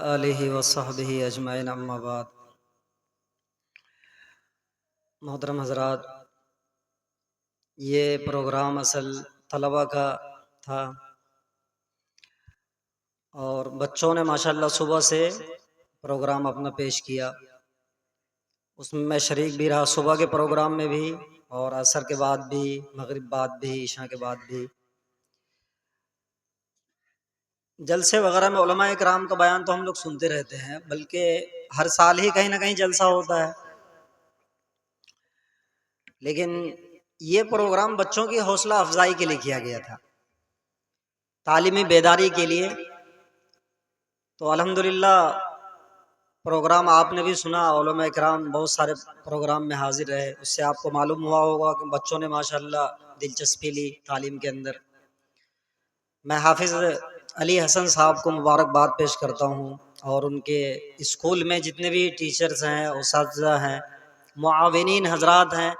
آلہ وصحبہ اجمعین اما بعد۔ محترم حضرات، یہ پروگرام اصل طلبہ کا تھا اور بچوں نے ماشاءاللہ صبح سے پروگرام اپنا پیش کیا، اس میں میں شریک بھی رہا، صبح کے پروگرام میں بھی اور عصر کے بعد بھی، مغرب بعد بھی، عشاء کے بعد بھی۔ جلسے وغیرہ میں علماء کرام کا بیان تو ہم لوگ سنتے رہتے ہیں، بلکہ ہر سال ہی کہیں نہ کہیں جلسہ ہوتا ہے، لیکن یہ پروگرام بچوں کی حوصلہ افزائی کے لیے کیا گیا تھا، تعلیمی بیداری کے لیے۔ تو الحمدللہ پروگرام آپ نے بھی سنا، علماء کرام بہت سارے پروگرام میں حاضر رہے، اس سے آپ کو معلوم ہوا ہوگا کہ بچوں نے ماشاءاللہ دلچسپی لی تعلیم کے اندر۔ میں حافظ علی حسن صاحب کو مبارکباد پیش کرتا ہوں، اور ان کے اسکول میں جتنے بھی ٹیچرز ہیں، اساتذہ ہیں، معاونین حضرات ہیں،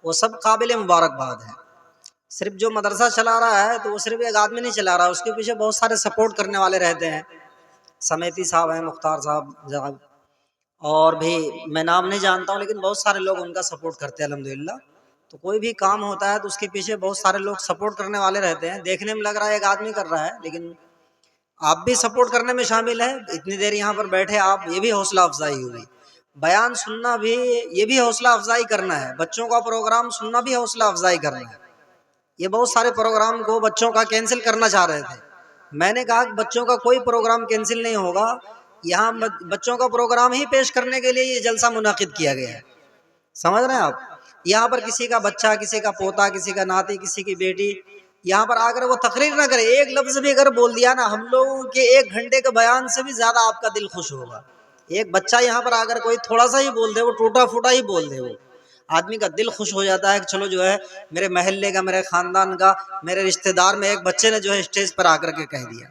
وہ سب قابل مبارکباد ہیں۔ صرف جو مدرسہ چلا رہا ہے تو وہ صرف ایک آدمی نہیں چلا رہا، اس کے پیچھے بہت سارے سپورٹ کرنے والے رہتے ہیں، سمیتی صاحب ہیں، مختار صاحب، اور بھی میں نام نہیں جانتا ہوں، لیکن بہت سارے لوگ ان کا سپورٹ کرتے ہیں الحمدللہ۔ تو کوئی بھی کام ہوتا ہے تو اس کے پیچھے بہت سارے لوگ سپورٹ کرنے والے رہتے ہیں، دیکھنے میں لگ رہا ہے ایک آدمی کر رہا ہے، لیکن آپ بھی سپورٹ کرنے میں شامل ہیں۔ اتنی دیر یہاں پر بیٹھے آپ، یہ بھی حوصلہ افزائی ہوئی، بیان سننا بھی یہ بھی حوصلہ افزائی کرنا ہے، بچوں کا پروگرام سننا بھی حوصلہ افزائی کرنا ہے۔ یہ بہت سارے پروگرام کو بچوں کا کینسل کرنا چاہ رہے تھے، میں نے کہا کہ بچوں کا کوئی پروگرام کینسل نہیں ہوگا، یہاں بچوں کا پروگرام ہی پیش کرنے کے لیے یہ جلسہ منعقد کیا گیا ہے، سمجھ رہے ہیں آپ؟ یہاں پر کسی کا بچہ، کسی کا پوتا، کسی کا ناتی، کسی کی بیٹی یہاں پر آ کر وہ تقریر نہ کرے، ایک لفظ بھی اگر بول دیا نا، ہم لوگوں کے 1 گھنٹے کے بیان سے بھی زیادہ آپ کا دل خوش ہوگا۔ ایک بچہ یہاں پر آ کر کوئی تھوڑا سا ہی بول دے، وہ ٹوٹا پھوٹا ہی بول دے، وہ آدمی کا دل خوش ہو جاتا ہے کہ چلو جو ہے میرے محلے کا، میرے خاندان کا، میرے رشتہ دار میں ایک بچے نے جو ہے اسٹیج پر آ کر کے کہہ دیا۔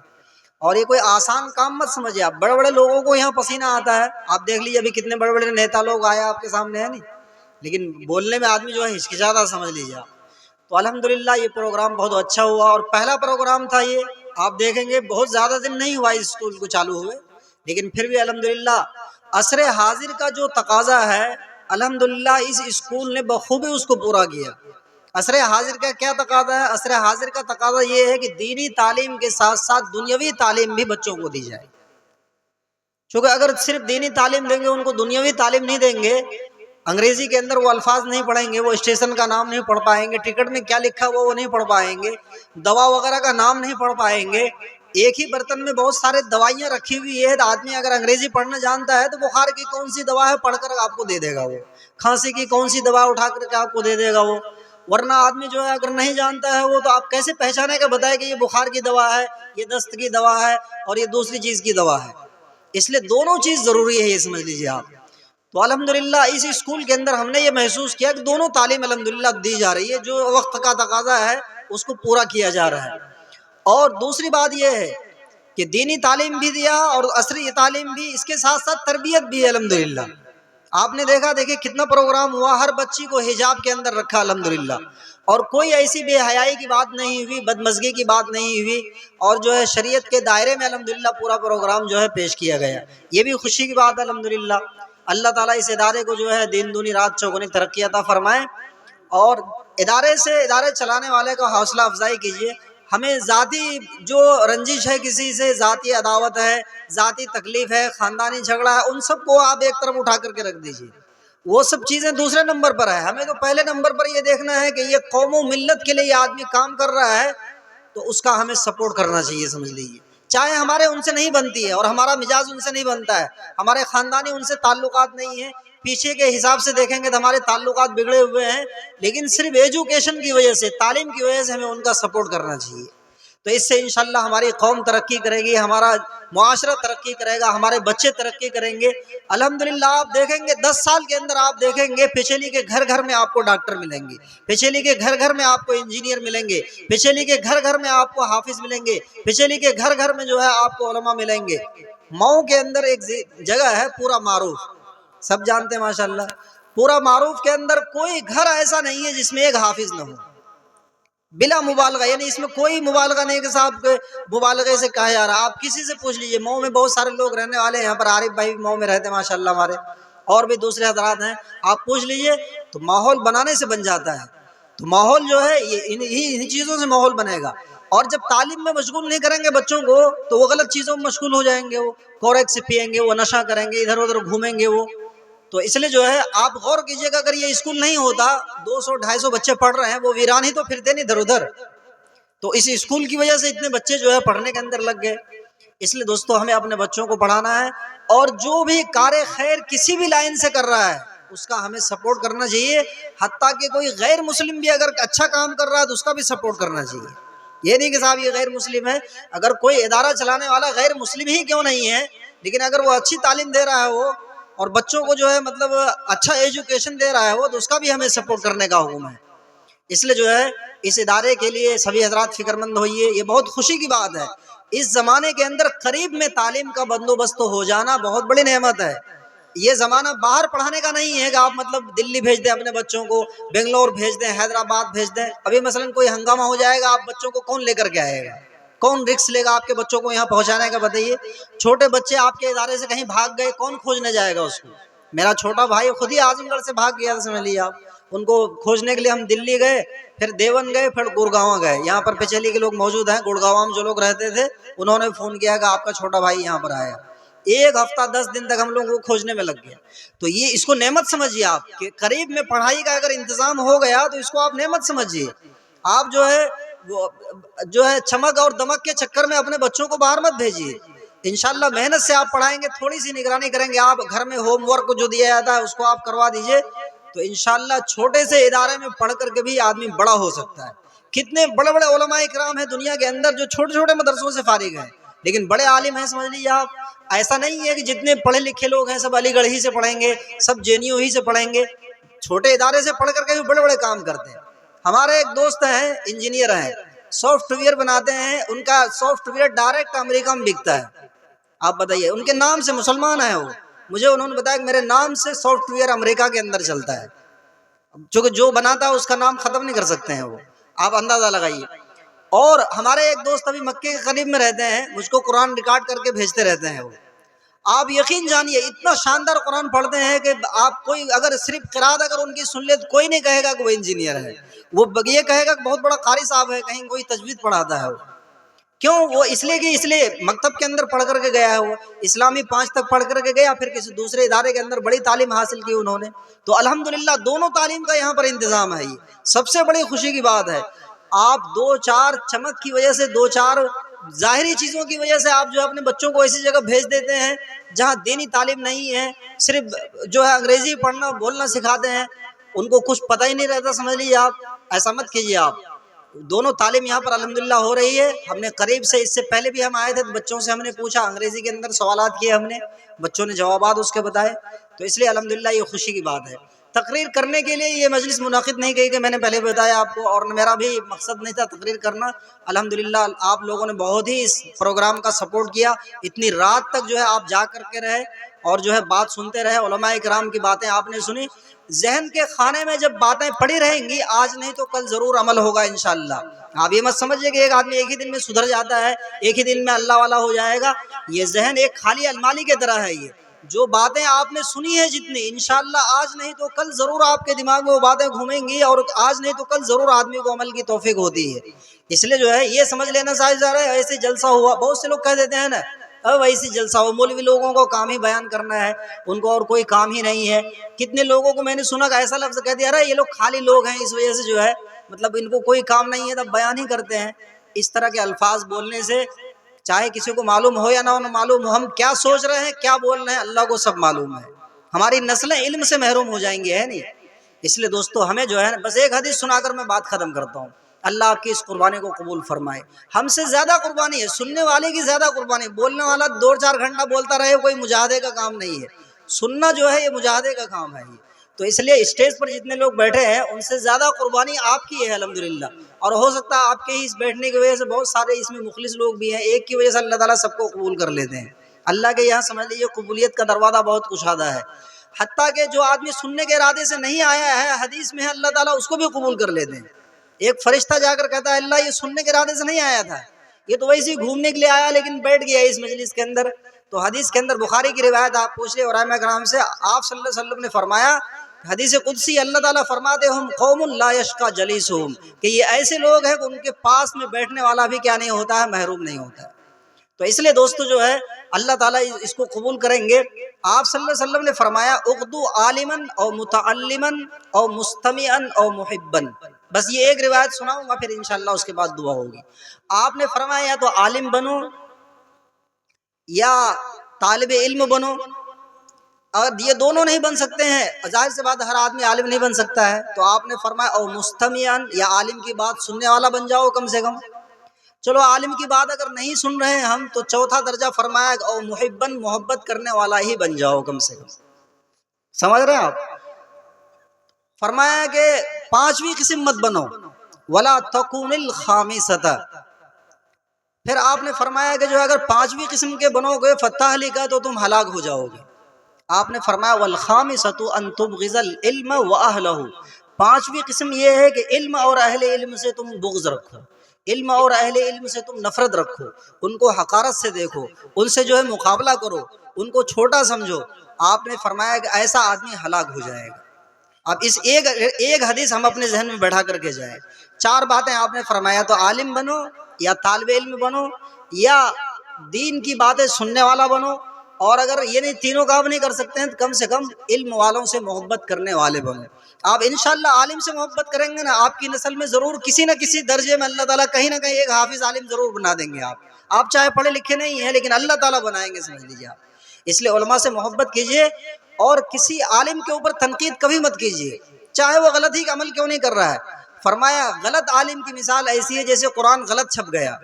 اور یہ کوئی آسان کام مت سمجھے آپ، بڑے بڑے لوگوں کو یہاں پسینہ آتا ہے، آپ دیکھ لیجیے ابھی کتنے بڑے بڑے نیتا لوگ آئے آپ کے سامنے، ہے نہیں، لیکن بولنے میں آدمی جو ہے ہچکچاتا، سمجھ لیجیے آپ۔ تو الحمدللہ یہ پروگرام بہت اچھا ہوا، اور پہلا پروگرام تھا یہ، آپ دیکھیں گے بہت زیادہ دن نہیں ہوا اس اسکول کو چالو ہوئے، لیکن پھر بھی الحمدللہ عصر حاضر کا جو تقاضا ہے، الحمدللہ اس اسکول نے بخوبی اس کو پورا کیا۔ عصر حاضر کا کیا تقاضا ہے؟ عصر حاضر کا تقاضا یہ ہے کہ دینی تعلیم کے ساتھ ساتھ دنیاوی تعلیم بھی بچوں کو دی جائے، چونکہ اگر صرف دینی تعلیم دیں گے، ان کو دنیاوی تعلیم نہیں دیں گے، انگریزی کے اندر وہ الفاظ نہیں پڑھیں گے، وہ اسٹیشن کا نام نہیں پڑھ پائیں گے، ٹکٹ میں کیا لکھا ہوا وہ نہیں پڑھ پائیں گے، دوا وغیرہ کا نام نہیں پڑھ پائیں گے، ایک ہی برتن میں بہت سارے دوائیاں رکھی ہوئی ہے، آدمی اگر انگریزی پڑھنا جانتا ہے تو بخار کی کون سی دوا ہے پڑھ کر آپ کو دے دے گا، وہ کھانسی کی کون سی دوا اٹھا کر کے آپ کو دے دے گا وہ، ورنہ آدمی جو ہے اگر نہیں جانتا ہے وہ تو آپ کیسے پہچانے کا بتائے کہ یہ بخار کی دوا ہے، یہ دست کی دوا ہے، اور یہ دوسری چیز کی دوا ہے۔ اس لیے دونوں چیز ضروری ہے، یہ سمجھ لیجیے آپ۔ تو الحمدللہ اس اسکول کے اندر ہم نے یہ محسوس کیا کہ دونوں تعلیم الحمدللہ دی جا رہی ہے، جو وقت کا تقاضا ہے اس کو پورا کیا جا رہا ہے۔ اور دوسری بات یہ ہے کہ دینی تعلیم بھی دیا اور عصری تعلیم بھی، اس کے ساتھ ساتھ تربیت بھی ہے الحمدللہ۔ آپ نے دیکھا دیکھیں کتنا پروگرام ہوا، ہر بچی کو حجاب کے اندر رکھا الحمدللہ، اور کوئی ایسی بے حیائی کی بات نہیں ہوئی، بدمزگی کی بات نہیں ہوئی، اور جو ہے شریعت کے دائرے میں الحمدللہ پورا پروگرام جو ہے پیش کیا گیا، یہ بھی خوشی کی بات ہے الحمدللہ۔ اللہ تعالیٰ اس ادارے کو جو ہے دین دنی رات چوگنی ترقی عطا فرمائے، اور ادارے چلانے والے کو حوصلہ افزائی کیجیے۔ ہمیں ذاتی جو رنجش ہے، کسی سے ذاتی عداوت ہے، ذاتی تکلیف ہے، خاندانی جھگڑا ہے، ان سب کو آپ ایک طرف اٹھا کر کے رکھ دیجیے، وہ سب چیزیں دوسرے نمبر پر ہے۔ ہمیں تو پہلے نمبر پر یہ دیکھنا ہے کہ یہ قوم و ملت کے لیے یہ آدمی کام کر رہا ہے، تو اس کا ہمیں سپورٹ کرنا چاہیے، سمجھ لیجیے، چاہے ہمارے ان سے نہیں بنتی ہے اور ہمارا مزاج ان سے نہیں بنتا ہے، ہمارے خاندانی ان سے تعلقات نہیں ہیں، پیچھے کے حساب سے دیکھیں گے تو ہمارے تعلقات بگڑے ہوئے ہیں، لیکن صرف ایجوکیشن کی وجہ سے، تعلیم کی وجہ سے ہمیں ان کا سپورٹ کرنا چاہیے۔ تو اس سے انشاءاللہ ہماری قوم ترقی کرے گی، ہمارا معاشرہ ترقی کرے گا، ہمارے بچے ترقی کریں گے الحمدللہ۔ آپ دیکھیں گے 10 سال کے اندر آپ دیکھیں گے پچھلی کے گھر گھر میں آپ کو ڈاکٹر ملیں گے، پچھلی کے گھر گھر میں آپ کو انجینئر ملیں گے، پچھلی کے گھر گھر میں آپ کو حافظ ملیں گے، پچھلی کے گھر گھر میں جو ہے آپ کو علماء ملیں گے۔ مئو کے اندر ایک جگہ ہے پورا معروف، سب جانتے ہیں ماشاءاللہ، پورا معروف کے اندر کوئی گھر ایسا نہیں ہے جس میں ایک حافظ نہ ہو، بلا مبالغہ، یعنی اس میں کوئی مبالغہ نہیں کہ صاحب کے مبالغے سے کہا جا رہا ہے۔ آپ کسی سے پوچھ لیجئے، مئو میں بہت سارے لوگ رہنے والے ہیں، یہاں پر عارف بھائی بھی مئو میں رہتے ہیں ماشاءاللہ ہمارے، اور بھی دوسرے حضرات ہیں، آپ پوچھ لیجئے تو ماحول بنانے سے بن جاتا ہے۔ تو ماحول جو ہے یہ انہی چیزوں سے ماحول بنے گا، اور جب تعلیم میں مشغول نہیں کریں گے بچوں کو تو وہ غلط چیزوں میں مشغول ہو جائیں گے، وہ کوریکس پئیں گے، وہ نشہ کریں گے، ادھر ادھر گھومیں گے وہ۔ تو اس لیے جو ہے آپ غور کیجئے گا، اگر یہ اسکول نہیں ہوتا، 200-250 بچے پڑھ رہے ہیں، وہ ویران ہی تو پھرتے نہیں ادھر ادھر، تو اس اسکول کی وجہ سے اتنے بچے جو ہے پڑھنے کے اندر لگ گئے۔ اس لیے دوستو ہمیں اپنے بچوں کو پڑھانا ہے، اور جو بھی کار خیر کسی بھی لائن سے کر رہا ہے اس کا ہمیں سپورٹ کرنا چاہیے، حتیٰ کہ کوئی غیر مسلم بھی اگر اچھا کام کر رہا ہے تو اس کا بھی سپورٹ کرنا چاہیے۔ یہ نہیں کہ صاحب یہ غیر مسلم ہے، اگر کوئی ادارہ چلانے والا غیر مسلم ہی کیوں نہیں ہے، لیکن اگر وہ اچھی تعلیم دے رہا ہے وہ، اور بچوں کو جو ہے مطلب اچھا ایجوکیشن دے رہا ہے وہ، تو اس کا بھی ہمیں سپورٹ کرنے کا حکم ہے۔ اس لیے جو ہے اس ادارے کے لیے سبھی حضرات فکر مند ہوئیے، یہ بہت خوشی کی بات ہے۔ اس زمانے کے اندر قریب میں تعلیم کا بندوبست ہو جانا بہت بڑی نعمت ہے۔ یہ زمانہ باہر پڑھانے کا نہیں ہے کہ آپ مطلب دلی بھیج دیں اپنے بچوں کو، بنگلور بھیج دیں، حیدرآباد بھیج دیں۔ ابھی مثلا کوئی ہنگامہ ہو جائے گا، آپ بچوں کو کون لے کر کے آئے گا؟ کون رسک لے گا آپ کے بچوں کو یہاں پہنچانے کا؟ بتائیے، چھوٹے بچے آپ کے ادارے سے کہیں بھاگ گئے، کون کھوجنے جائے گا اس کو؟ میرا چھوٹا بھائی خود ہی اعظم گڑھ سے بھاگ گیا تھا، سمجھ لیجیے آپ، ان کو کھوجنے کے لیے ہم دلی گئے، پھر دیون گئے، پھر گڑگاؤں گئے۔ یہاں پر پچیلی کے لوگ موجود ہیں، گڑگاؤں میں جو لوگ رہتے تھے انہوں نے فون کیا کہ آپ کا چھوٹا بھائی یہاں پر آیا۔ 1 ہفتہ 10 دن تک ہم لوگوں کو کھوجنے میں لگ گیا۔ تو یہ اس کو نعمت سمجھیے آپ، کہ قریب میں پڑھائی کا اگر انتظام ہو گیا تو اس کو آپ نعمت سمجھیے۔ آپ جو ہے چمک اور دمک کے چکر میں اپنے بچوں کو باہر مت بھیجیے۔ انشاءاللہ محنت سے آپ پڑھائیں گے، تھوڑی سی نگرانی کریں گے، آپ گھر میں ہوم ورک جو دیا جاتا ہے اس کو آپ کروا دیجئے، تو انشاءاللہ چھوٹے سے ادارے میں پڑھ کر کے بھی آدمی بڑا ہو سکتا ہے۔ کتنے بڑے بڑے علماء کرام ہیں دنیا کے اندر جو چھوٹے چھوٹے مدرسوں سے فارغ ہیں، لیکن بڑے عالم ہیں، سمجھ لیجیے آپ۔ ایسا نہیں ہے کہ جتنے پڑھے لکھے لوگ ہیں سب علی گڑھ ہی سے پڑھیں گے، سب جے این یو ہی سے پڑھیں گے، چھوٹے ادارے سے پڑھ کر کے بھی بڑے بڑے کام کرتے ہیں۔ ہمارے ایک دوست ہیں، انجینئر ہیں، سافٹ ویئر بناتے ہیں، ان کا سافٹ ویئر ڈائریکٹ امریکہ میں بکتا ہے۔ آپ بتائیے، ان کے نام سے مسلمان ہیں وہ، مجھے انہوں نے بتایا کہ میرے نام سے سافٹ ویئر امریکہ کے اندر چلتا ہے، چونکہ جو بناتا ہے اس کا نام ختم نہیں کر سکتے ہیں وہ، آپ اندازہ لگائیے۔ اور ہمارے ایک دوست ابھی مکے کے قریب میں رہتے ہیں، مجھ کو قرآن ریکارڈ کر کے بھیجتے رہتے ہیں وہ۔ آپ یقین جانیے اتنا شاندار قرآن پڑھتے ہیں کہ آپ کوئی اگر صرف قرات اگر ان کی سن لے تو کوئی نہیں کہے گا کہ وہ انجینئر ہے، وہ یہ کہے گا کہ بہت بڑا قاری صاحب ہے، کہیں کوئی تجوید پڑھاتا ہے وہ۔ کیوں؟ وہ اس لیے مکتب کے اندر پڑھ کر کے گیا ہے، وہ اسلامی 5 تک پڑھ کر کے گیا، پھر کسی دوسرے ادارے کے اندر بڑی تعلیم حاصل کی انہوں نے۔ تو الحمدللہ دونوں تعلیم کا یہاں پر انتظام ہے، یہ سب سے بڑی خوشی کی بات ہے۔ آپ 2-4 چمک کی وجہ سے، 2-4 ظاہری چیزوں کی وجہ سے آپ جو اپنے بچوں کو ایسی جگہ بھیج دیتے ہیں جہاں دینی تعلیم نہیں ہے، صرف جو ہے انگریزی پڑھنا بولنا سکھاتے ہیں، ان کو کچھ پتہ ہی نہیں رہتا، سمجھ لیجیے آپ۔ ایسا مت کیجیے آپ۔ دونوں تعلیم یہاں پر الحمدللہ ہو رہی ہے۔ ہم نے قریب سے، اس سے پہلے بھی ہم آئے تھے تو بچوں سے ہم نے پوچھا، انگریزی کے اندر سوالات کیے ہم نے، بچوں نے جوابات اس کے بتائے، تو اس لیے الحمدللہ یہ خوشی کی بات ہے۔ تقریر کرنے کے لیے یہ مجلس منعقد نہیں کی کہ میں نے پہلے بتایا آپ کو، اور میرا بھی مقصد نہیں تھا تقریر کرنا۔ الحمدللہ آپ لوگوں نے بہت ہی اس پروگرام کا سپورٹ کیا، اتنی رات تک جو ہے آپ جا کر کے رہے اور جو ہے بات سنتے رہے، علماء کرام کی باتیں آپ نے سنی۔ ذہن کے خانے میں جب باتیں پڑی رہیں گی، آج نہیں تو کل ضرور عمل ہوگا انشاءاللہ۔ آپ یہ مت سمجھئے کہ ایک آدمی ایک ہی دن میں سدھر جاتا ہے، ایک ہی دن میں اللہ والا ہو جائے گا۔ یہ ذہن ایک خالی الماری کی طرح ہے، یہ جو باتیں آپ نے سنی ہے جتنی، انشاءاللہ آج نہیں تو کل ضرور آپ کے دماغ میں وہ باتیں گھومیں گی، اور آج نہیں تو کل ضرور آدمی کو عمل کی توفیق ہوتی ہے۔ اس لیے جو ہے یہ سمجھ لینا چاہیے جا رہا ہے ایسے جلسہ ہوا، بہت سے لوگ کہہ دیتے ہیں نا اب ایسی جلسہ ہو، مولوی لوگوں کو کام ہی بیان کرنا ہے، ان کو اور کوئی کام ہی نہیں ہے۔ کتنے لوگوں کو میں نے سنا کہ ایسا لفظ کہہ دیا، ارے یہ لوگ خالی لوگ ہیں، اس وجہ سے جو ہے مطلب ان کو کوئی کام نہیں ہے تب بیان ہی کرتے ہیں۔ اس طرح کے الفاظ بولنے سے چاہے کسی کو معلوم ہو یا نہ معلوم ہو، ہم کیا سوچ رہے ہیں کیا بول رہے ہیں اللہ کو سب معلوم ہے، ہماری نسلیں علم سے محروم ہو جائیں گی، ہے نہیں؟ اس لیے دوستو ہمیں جو ہے بس ایک حدیث سنا کر میں بات ختم کرتا ہوں، اللہ آپ کی اس قربانی کو قبول فرمائے۔ ہم سے زیادہ قربانی ہے، سننے والے کی زیادہ قربانی، بولنے والا 2-4 گھنٹہ بولتا رہے کوئی مجاہدے کا کام نہیں ہے، سننا جو ہے یہ مجاہدے کا کام ہے یہ۔ تو اس لیے اسٹیج پر جتنے لوگ بیٹھے ہیں ان سے زیادہ قربانی آپ کی ہے الحمدللہ، اور ہو سکتا ہے آپ کے ہی اس بیٹھنے کی وجہ سے بہت سارے اس میں مخلص لوگ بھی ہیں، ایک کی وجہ سے اللہ تعالیٰ سب کو قبول کر لیتے ہیں۔ اللہ کے یہاں سمجھ لیجیے قبولیت کا دروازہ بہت کشادہ ہے، حتیٰ کہ جو آدمی سننے کے ارادے سے نہیں آیا ہے، حدیث میں ہے اللہ تعالیٰ اس کو بھی قبول کر لیتے ہیں۔ ایک فرشتہ جا کر کہتا ہے اللہ یہ سننے کے ارادے سے نہیں آیا تھا، یہ تو ویسے ہی گھومنے کے لیے آیا لیکن بیٹھ گیا اس مجلس کے اندر۔ تو حدیث کے اندر بخاری کی روایت آپ پوچھ لیں علماء کرام سے، آپ صلی اللہ علیہ وسلم نے فرمایا، حدیث قدسی اللہ تعالیٰ فرماتے ہم قوم لا یشقى جلیسہم، کہ یہ ایسے لوگ ہیں کہ ان کے پاس میں بیٹھنے والا بھی کیا نہیں ہوتا ہے، محروم نہیں ہوتا ہے۔ تو اس لیے دوستو جو ہے اللہ تعالیٰ اس کو قبول کریں گے۔ آپ صلی اللہ علیہ وسلم نے فرمایا اغدو عالما او متعلما او مستمعا او محبا، بس یہ ایک روایت سناؤں گا پھر انشاءاللہ اس کے بعد دعا ہوگی۔ آپ نے فرمایا یا تو عالم بنو یا طالب علم بنو، اور یہ دونوں نہیں بن سکتے ہیں، ظاہر سی بات ہر آدمی عالم نہیں بن سکتا ہے، تو آپ نے فرمایا او مستمعا، یا عالم کی بات سننے والا بن جاؤ کم سے کم۔ چلو عالم کی بات اگر نہیں سن رہے ہیں ہم، تو چوتھا درجہ فرمایا او محبن، محبت کرنے والا ہی بن جاؤ کم سے کم۔ سمجھ رہے ہیں آپ؟ فرمایا کہ پانچویں قسم مت بنو، ولا تکون الخامسۃ، پھر آپ نے فرمایا کہ جو اگر پانچویں قسم کے بنو گے فتہلک، تو تم ہلاک ہو جاؤ گے۔ آپ نے فرمایا والخامسۃ ان تبغض العلم واہلہ، پانچویں قسم یہ ہے کہ علم اور اہل علم سے تم بغض رکھو، علم اور اہل علم سے تم نفرت رکھو، ان کو حقارت سے دیکھو، ان سے جو ہے مقابلہ کرو، ان کو چھوٹا سمجھو۔ آپ نے فرمایا کہ ایسا آدمی ہلاک ہو جائے گا۔ اب اس ایک حدیث ہم اپنے ذہن میں بیٹھا کر کے جائیں، چار باتیں آپ نے فرمایا، تو عالم بنو یا طالب علم بنو یا دین کی باتیں سننے والا بنو، اور اگر یہ نہیں تینوں کام نہیں کر سکتے ہیں تو کم سے کم علم والوں سے محبت کرنے والے بنو۔ آپ انشاءاللہ عالم سے محبت کریں گے نا، آپ کی نسل میں ضرور کسی نہ کسی درجے میں اللہ تعالیٰ کہیں نہ کہیں ایک حافظ عالم ضرور بنا دیں گے۔ آپ چاہے پڑھے لکھے نہیں ہیں لیکن اللہ تعالیٰ بنائیں گے، سمجھ لیجیے آپ۔ اس لیے علماء سے محبت کیجیے، اور کسی عالم کے اوپر تنقید کبھی مت کیجیے، چاہے وہ غلط ہی کا عمل کیوں نہیں کر رہا ہے۔ فرمایا غلط عالم کی مثال ایسی ہے جیسے قرآن غلط چھپ گیا۔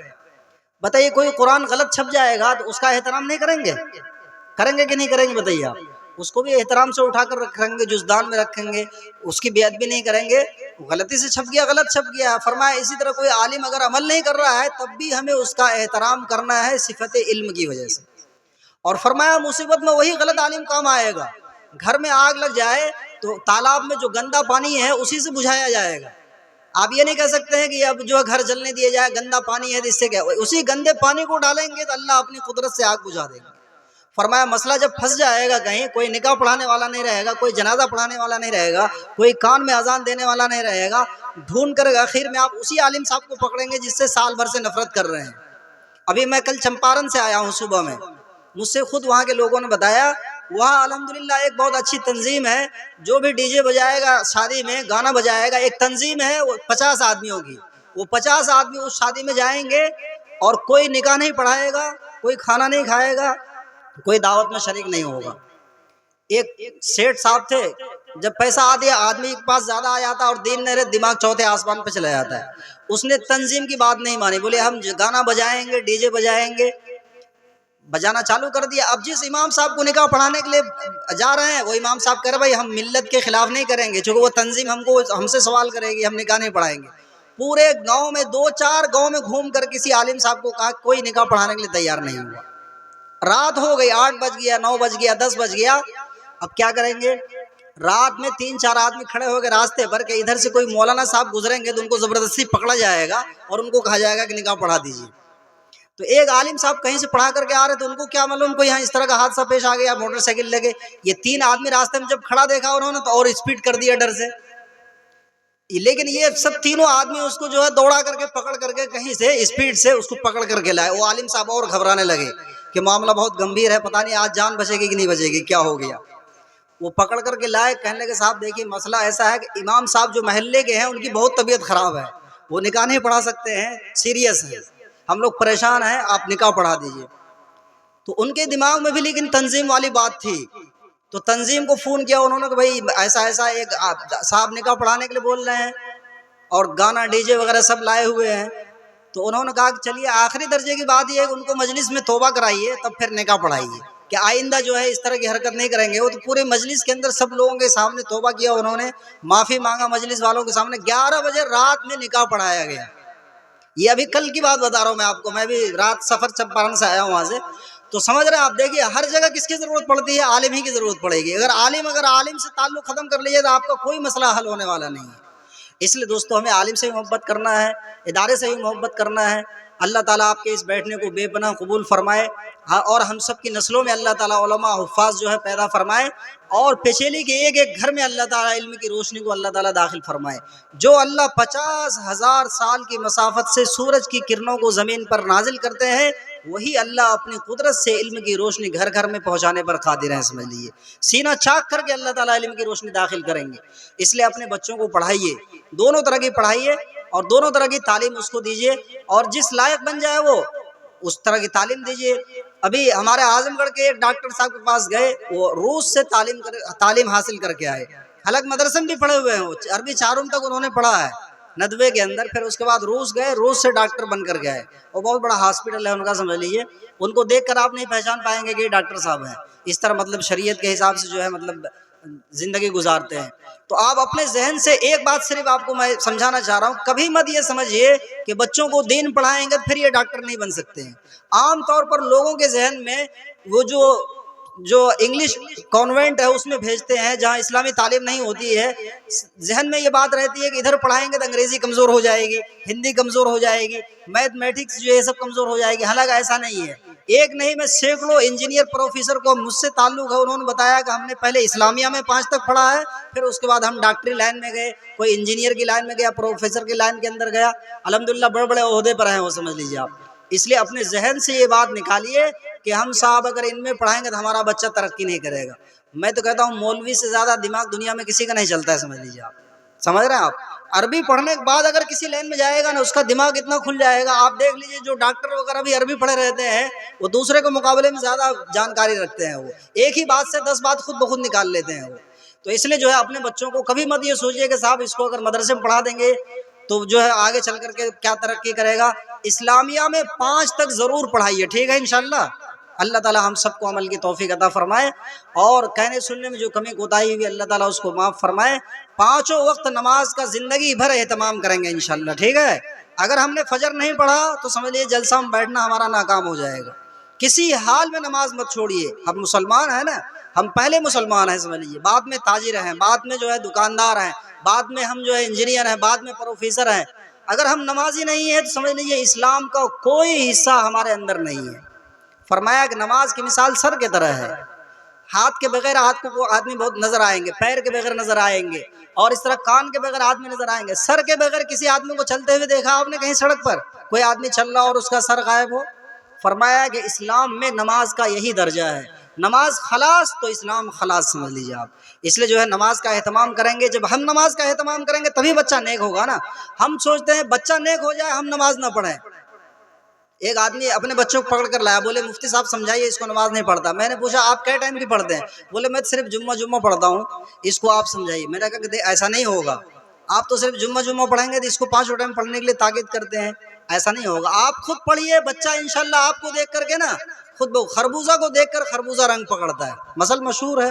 بتائیے کوئی قرآن غلط چھپ جائے گا تو اس کا احترام نہیں کریں گے؟ کریں گے کہ نہیں کریں گے بتائیے آپ؟ اس کو بھی احترام سے اٹھا کر رکھیں گے، جزدان میں رکھیں گے، اس کی بے ادبی نہیں کریں گے۔ غلطی سے چھپ گیا، غلط چھپ گیا۔ فرمایا اسی طرح کوئی عالم اگر عمل نہیں کر رہا ہے تب بھی ہمیں اس کا احترام کرنا ہے صفت علم کی وجہ سے۔ اور فرمایا مصیبت میں وہی غلط عالم کام آئے گا، گھر میں آگ لگ جائے تو تالاب میں جو گندا پانی ہے اسی سے بجھایا جائے گا۔ آپ یہ نہیں کہہ سکتے ہیں کہ اب جو ہے گھر جلنے دیا جائے، گندا پانی ہے تو اس سے کیا، اسی گندے پانی کو ڈالیں گے تو اللہ اپنی قدرت سے آگ بجھا دے گا۔ فرمایا مسئلہ جب پھنس جائے گا، کہیں کوئی نکاح پڑھانے والا نہیں رہے گا، کوئی جنازہ پڑھانے والا نہیں رہے گا، کوئی کان میں اذان دینے والا نہیں رہے گا، ڈھونڈ کر آخر میں آپ اسی عالم صاحب کو پکڑیں گے جس سے سال بھر سے نفرت کر رہے ہیں۔ ابھی میں کل چمپارن سے آیا ہوں صبح میں، مجھ سے خود وہاں کے لوگوں نے بتایا، وہاں الحمدللہ ایک بہت اچھی تنظیم ہے، جو بھی ڈی جے بجائے گا شادی میں، گانا بجائے گا، ایک تنظیم ہے وہ 50 آدمیوں کی، وہ 50 آدمی اس شادی میں جائیں گے اور کوئی نکاح نہیں پڑھائے گا، کوئی کھانا نہیں کھائے گا، کوئی دعوت میں شریک نہیں ہوگا۔ ایک سیٹ صاحب تھے، جب پیسہ آدمی کے پاس زیادہ آ جاتا اور دین نہیں رہے، دماغ چوتھے آسمان پہ چلا جاتا ہے۔ اس نے تنظیم کی بات نہیں مانی، بولے ہم گانا بجائیں گے، ڈی جے بجائیں گے، بجانا چالو کر دیا۔ اب جس امام صاحب کو نکاح پڑھانے کے لیے جا رہے ہیں وہ امام صاحب کہہ رہے بھائی ہم ملت کے خلاف نہیں کریں گے، چونکہ وہ تنظیم ہم سے سوال کرے گی، ہم نکاح نہیں پڑھائیں گے۔ پورے گاؤں میں 2-4 گاؤں میں گھوم کر کسی عالم صاحب کو کہا کوئی نکاح پڑھانے کے لیے تیار نہیں ہوا۔ رات ہو گئی، 8 بج گیا، 9 بج گیا، 10 بج گیا، اب کیا کریں گے؟ رات میں 3-4 آدمی کھڑے ہو گئے راستے پر کہ ادھر سے کوئی مولانا صاحب گزریں گے تو ان کو زبردستی پکڑا جائے گا اور ان کو کہا جائے گا کہ نکاح پڑھا دیجیے۔ تو ایک عالم صاحب کہیں سے پڑھا کر کے آ رہے تو ان کو کیا معلوم کو یہاں اس طرح کا حادثہ پیش آ گیا، موٹر سائیکل لگے۔ یہ 3 آدمی راستے میں جب کھڑا دیکھا انہوں نے تو اور اسپیڈ کر دیا ڈر سے، لیکن یہ سب تینوں آدمی اس کو جو ہے دوڑا کر کے پکڑ کر کے کہیں سے اسپیڈ سے اس کو پکڑ کر کے لائے۔ وہ عالم صاحب اور گھبرانے لگے کہ معاملہ بہت گمبھیر ہے، پتہ نہیں آج جان بچے گی کہ نہیں بچے گی، کیا ہو گیا۔ وہ پکڑ کر کے لائے، کہنے لگے صاحب دیکھیے مسئلہ ایسا ہے کہ امام صاحب جو محلے کے ہیں ان کی بہت طبیعت خراب ہے، وہ نکاح نہیں پڑھا سکتے ہیں، سیریس ہے، ہم لوگ پریشان ہیں، آپ نکاح پڑھا دیجئے۔ تو ان کے دماغ میں بھی لیکن تنظیم والی بات تھی، تو تنظیم کو فون کیا انہوں نے کہ بھائی ایسا ایسا ایک صاحب نکاح پڑھانے کے لیے بول رہے ہیں اور گانا ڈی جے وغیرہ سب لائے ہوئے ہیں۔ تو انہوں نے کہا کہ چلیے آخری درجے کی بات یہ ہے کہ ان کو مجلس میں توبہ کرائیے تب پھر نکاح پڑھائیے، کہ آئندہ جو ہے اس طرح کی حرکت نہیں کریں گے۔ وہ تو پورے مجلس کے اندر سب لوگوں کے سامنے توبہ کیا، انہوں نے معافی مانگا مجلس والوں کے سامنے، 11 بجے رات میں نکاح پڑھایا گیا۔ یہ ابھی کل کی بات بتا رہا ہوں میں آپ کو، میں بھی رات سفر چمپارن سے آیا ہوں وہاں سے، تو سمجھ رہے ہیں آپ۔ دیکھیے ہر جگہ کس کی ضرورت پڑتی ہے؟ عالم ہی کی ضرورت پڑے گی۔ اگر عالم سے تعلق ختم کر لیجیے تو آپ کا کوئی مسئلہ حل ہونے والا نہیں ہے۔ اس لیے دوستو ہمیں عالم سے بھی محبت کرنا ہے، ادارے سے بھی محبت کرنا ہے۔ اللہ تعالیٰ آپ کے اس بیٹھنے کو بے پناہ قبول فرمائے، اور ہم سب کی نسلوں میں اللہ تعالیٰ علماء حفاظ جو ہے پیدا فرمائے، اور پیچیلی کے ایک ایک گھر میں اللہ تعالیٰ علم کی روشنی کو اللہ تعالیٰ داخل فرمائے۔ جو اللہ 50,000 سال کی مسافت سے سورج کی کرنوں کو زمین پر نازل کرتے ہیں، وہی اللہ اپنی قدرت سے علم کی روشنی گھر گھر میں پہنچانے پر قادر ہیں، سمجھ لیجیے۔ سینہ چاک کر کے اللہ تعالیٰ علم کی روشنی داخل کریں گے۔ اس لیے اپنے بچوں کو پڑھائیے، دونوں طرح کی پڑھائیے، اور دونوں طرح کی تعلیم اس کو دیجیے، اور جس لائق بن جائے وہ اس طرح کی تعلیم دیجیے۔ ابھی ہمارے اعظم گڑھ کے ایک ڈاکٹر صاحب کے پاس گئے، وہ روس سے تعلیم حاصل کر کے آئے، حالانکہ مدرسے میں بھی پڑھے ہوئے ہیں، وہ عربی چاروں تک انہوں نے پڑھا ہے ندوے کے اندر، پھر اس کے بعد روس گئے، روس سے ڈاکٹر بن کر گئے، اور بہت بڑا ہاسپٹل ہے ان کا، سمجھ لیجیے۔ ان کو دیکھ کر آپ نہیں پہچان پائیں گے کہ یہ ڈاکٹر صاحب ہیں، اس طرح مطلب شریعت کے حساب سے جو ہے مطلب زندگی گزارتے ہیں۔ تو آپ اپنے ذہن سے ایک بات صرف آپ کو میں سمجھانا چاہ رہا ہوں، کبھی مت یہ سمجھیے کہ بچوں کو دین پڑھائیں گے پھر یہ ڈاکٹر نہیں بن سکتے ہیں۔ عام طور پر لوگوں کے ذہن میں وہ جو انگلش کانوینٹ ہے اس میں بھیجتے ہیں جہاں اسلامی تعلیم نہیں ہوتی ہے، ذہن میں یہ بات رہتی ہے کہ ادھر پڑھائیں گے تو انگریزی کمزور ہو جائے گی، ہندی کمزور ہو جائے گی، میتھمیٹکس جو ہے سب کمزور ہو جائے گی، حالانکہ ایسا نہیں ہے۔ ایک نہیں میں سینکڑوں انجینئر پروفیسر کو مجھ سے تعلق ہے، انہوں نے بتایا کہ ہم نے پہلے اسلامیہ میں 5 تک پڑھا ہے، پھر اس کے بعد ہم ڈاکٹری لائن میں گئے، کوئی انجینئر کی لائن میں گیا، پروفیسر کی لائن کے اندر گیا، الحمدللہ بڑے بڑے عہدے پر ہیں وہ، سمجھ لیجیے آپ۔ اس لیے اپنے ذہن سے یہ بات نکالیے کہ ہم صاحب اگر ان میں پڑھائیں گے تو ہمارا بچہ ترقی نہیں کرے گا۔ میں تو کہتا ہوں مولوی سے زیادہ دماغ دنیا میں کسی کا نہیں چلتا ہے، سمجھ لیجیے آپ، سمجھ رہے ہیں آپ۔ عربی پڑھنے کے بعد اگر کسی لائن میں جائے گا نا، اس کا دماغ اتنا کھل جائے گا، آپ دیکھ لیجیے جو ڈاکٹر وغیرہ بھی عربی پڑھے رہتے ہیں وہ دوسرے کے مقابلے میں زیادہ جانکاری رکھتے ہیں، وہ ایک ہی بات سے 10 بات خود بخود نکال لیتے ہیں وہ۔ تو اس لیے جو ہے اپنے بچوں کو کبھی مت یہ سوچیے کہ صاحب اس کو اگر مدرسے میں پڑھا دیں گے تو جو ہے آگے چل کر کے کیا ترقی کرے گا۔ اسلامیہ میں 5 تک ضرور پڑھائیے، ٹھیک ہے انشاءاللہ۔ اللہ تعالیٰ ہم سب کو عمل کی توفیق عطا فرمائے، اور کہنے سننے میں جو کمی کوتاہی ہوئی اللہ تعالیٰ اس کو معاف فرمائے۔ 5 وقت نماز کا زندگی بھر اہتمام کریں گے انشاءاللہ، ٹھیک ہے۔ اگر ہم نے فجر نہیں پڑھا تو سمجھ لیجیے جلسہ میں بیٹھنا ہمارا ناکام ہو جائے گا۔ کسی حال میں نماز مت چھوڑیے، ہم مسلمان ہیں نا، ہم پہلے مسلمان ہیں سمجھ لیجیے، بعد میں تاجر ہیں، بعد میں جو ہے دکاندار ہیں، بعد میں ہم جو ہے انجینئر ہیں، بعد میں پروفیسر ہیں۔ اگر ہم نمازی نہیں ہیں تو سمجھ لیجیے اسلام کا کوئی حصہ ہمارے اندر نہیں ہے۔ فرمایا کہ نماز کی مثال سر کے طرح ہے، ہاتھ کے بغیر ہاتھ کو آدمی بہت نظر آئیں گے، پیر کے بغیر نظر آئیں گے، اور اس طرح کان کے بغیر آدمی نظر آئیں گے۔ سر کے بغیر کسی آدمی کو چلتے ہوئے دیکھا آپ نے کہیں سڑک پر کوئی آدمی چل رہا اور اس کا سر غائب ہو؟ فرمایا کہ اسلام میں نماز کا یہی درجہ ہے، نماز خلاص تو اسلام خلاص، سمجھ لیجیے آپ۔ اس لیے جو ہے نماز کا اہتمام کریں گے، جب ہم نماز کا اہتمام کریں گے تبھی بچہ نیک ہوگا نا۔ ہم سوچتے ہیں بچہ نیک ہو جائے ہم نماز نہ پڑھیں۔ ایک آدمی اپنے بچوں کو پکڑ کر لایا، بولے مفتی صاحب سمجھائیے اس کو نماز نہیں پڑھتا۔ میں نے پوچھا آپ کئے ٹائم کی پڑھتے ہیں؟ بولے میں صرف جمعہ پڑھتا ہوں، اس کو آپ سمجھائیے۔ میں نے کہا کہ ایسا نہیں ہوگا، آپ تو صرف جمعہ پڑھیں گے تو اس کو 5 ٹائم پڑھنے کے لیے تاکید کرتے ہیں، ایسا نہیں ہوگا۔ آپ خود پڑھیے، بچہ انشاءاللہ آپ کو دیکھ کر کے نا خود خربوزہ کو دیکھ کر خربوزہ رنگ پکڑتا ہے، مثل مشہور ہے۔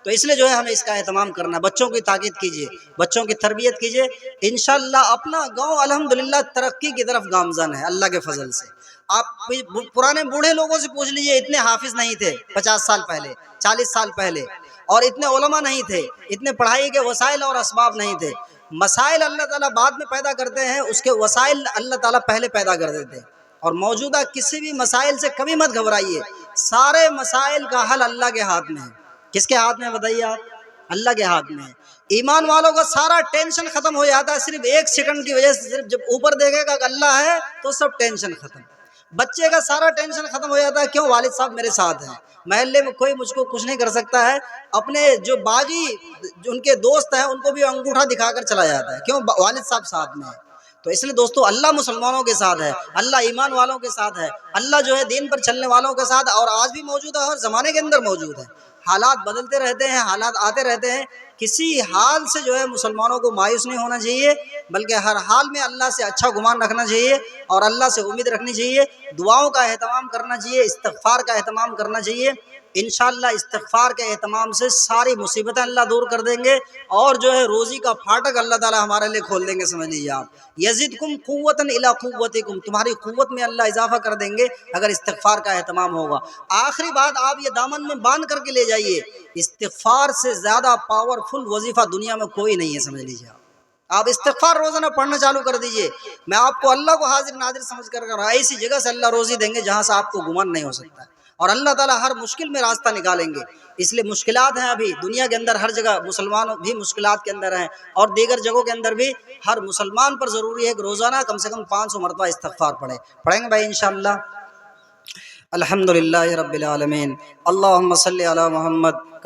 تو اس لیے جو ہے ہمیں اس کا اہتمام کرنا ہے، بچوں کی تاکید کیجیے، بچوں کی تربیت کیجیے، انشاءاللہ اپنا گاؤں الحمدللہ ترقی کی طرف گامزن ہے اللہ کے فضل سے۔ آپ پرانے بوڑھے لوگوں سے پوچھ لیجئے، اتنے حافظ نہیں تھے 50 سال پہلے، 40 سال پہلے، اور اتنے علماء نہیں تھے، اتنے پڑھائی کے وسائل اور اسباب نہیں تھے۔ مسائل اللہ تعالیٰ بعد میں پیدا کرتے ہیں، اس کے وسائل اللہ تعالیٰ پہلے پیدا کر دیتے ہیں۔ اور موجودہ کسی بھی مسائل سے کبھی مت گھبرائیے، سارے مسائل کا حل اللہ کے ہاتھ میں ہے۔ کس کے ہاتھ میں بتائیے آپ؟ اللہ کے ہاتھ میں ہے۔ ایمان والوں کا سارا ٹینشن ختم ہو جاتا ہے صرف 1 سیکنڈ کی وجہ سے، صرف جب اوپر دیکھے گا کہ اللہ ہے تو سب ٹینشن ختم۔ بچے کا سارا ٹینشن ختم ہو جاتا ہے، کیوں؟ والد صاحب میرے ساتھ ہیں، محلے میں کوئی مجھ کو کچھ نہیں کر سکتا ہے۔ اپنے جو باغی ان کے دوست ہیں ان کو بھی انگوٹھا دکھا کر چلا جاتا ہے، کیوں؟ والد صاحب ساتھ میں ہیں۔ تو اس لیے دوستو اللہ مسلمانوں کے ساتھ ہے، اللہ ایمان والوں کے ساتھ ہے، اللہ جو ہے دین پر چلنے والوں کے ساتھ، اور آج بھی موجود ہے، ہر زمانے کے اندر موجود ہے۔ حالات بدلتے رہتے ہیں، حالات آتے رہتے ہیں، کسی حال سے جو ہے مسلمانوں کو مایوس نہیں ہونا چاہیے، بلکہ ہر حال میں اللہ سے اچھا گمان رکھنا چاہیے، اور اللہ سے امید رکھنی چاہیے، دعاؤں کا اہتمام کرنا چاہیے، استغفار کا اہتمام کرنا چاہیے۔ انشاءاللہ استغفار کے اہتمام سے ساری مصیبتیں اللہ دور کر دیں گے، اور جو ہے روزی کا پھاٹک اللہ تعالی ہمارے لیے کھول دیں گے، سمجھ لیجیے آپ۔ یزدکم قوۃ الی قوتکم، تمہاری قوت میں اللہ اضافہ کر دیں گے اگر استغفار کا اہتمام ہوگا۔ آخری بات آپ یہ دامن میں باندھ کر کے لے جائیے، استغفار سے زیادہ پاورفل وظیفہ دنیا میں کوئی نہیں ہے، سمجھ لیجیے آپ۔ آپ استغفار روزانہ پڑھنا چالو کر دیجئے. میں آپ کو اللہ کو حاضر ناظر سمجھ کر رہا ہوں، ایسی جگہ سے اللہ روزی دیں گے جہاں سے آپ کو گمان نہیں ہو سکتا ہے، اور اللہ تعالیٰ ہر مشکل میں راستہ نکالیں گے. اس لیے مشکلات ہیں ابھی دنیا کے اندر، ہر جگہ مسلمان بھی مشکلات کے اندر ہیں، اور دیگر جگہوں کے اندر بھی ہر مسلمان پر ضروری ہے کہ روزانہ کم سے کم 500 مرتبہ استغفار پڑھیں گے بھائی انشاءاللہ. الحمدللہ رب العالمین. اللہم صلی علی محمد.